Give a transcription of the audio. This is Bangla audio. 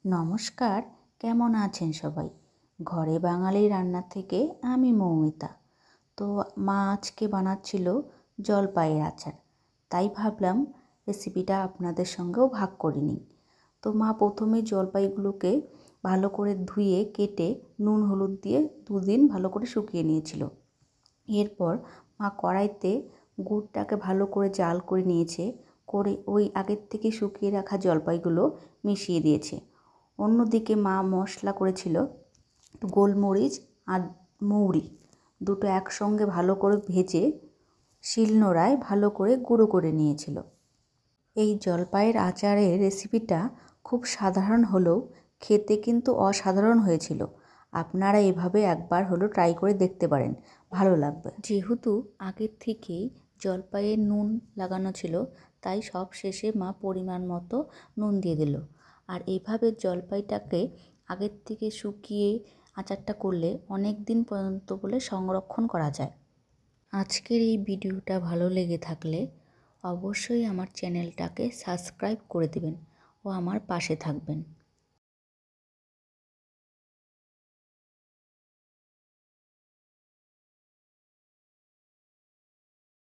নমস্কার, কেমন আছেন সবাই? ঘরে বাঙালি রান্না থেকে আমি মৌমিতা। তো মা আজকে বানাচ্ছিল জলপাইয়ের আচার, তাই ভাবলাম রেসিপিটা আপনাদের সঙ্গেও ভাগ করে নিই। তো মা প্রথমে জলপাইগুলোকে ভালো করে ধুয়ে কেটে নুন হলুদ দিয়ে 2 দিন ভালো করে শুকিয়ে নিয়েছিল। এরপর মা কড়াইতে গুড়টাকে ভালো করে জাল করে নিয়েছে, করে ওই আগের থেকে শুকিয়ে রাখা জলপাইগুলো মিশিয়ে দিয়েছে। অন্যদিকে মা মশলা করেছিল গোলমরিচ আর মৌরি দুটো একসঙ্গে ভালো করে ভেজে শিলনোড়ায় ভালো করে গুঁড়ো করে নিয়েছিল। এই জলপাইয়ের আচারের রেসিপিটা খুব সাধারণ হলেও খেতে কিন্তু অসাধারণ হয়েছিল। আপনারা এভাবে একবার হলো ট্রাই করে দেখতে পারেন, ভালো লাগবে। যেহেতু আগের থেকেই জলপাইয়ের নুন লাগানো ছিল, তাই সব শেষে মা পরিমাণ মতো নুন দিয়ে দিল। আর এইভাবে জলপাইটাকে আগের থেকে শুকিয়ে আচারটা করলে অনেক দিন পর্যন্ত বলে সংরক্ষণ করা যায়। আজকের এই ভিডিওটা ভালো লেগে থাকলে অবশ্যই আমার চ্যানেলটাকে সাবস্ক্রাইব করে দেবেন ও আমার পাশে থাকবেন।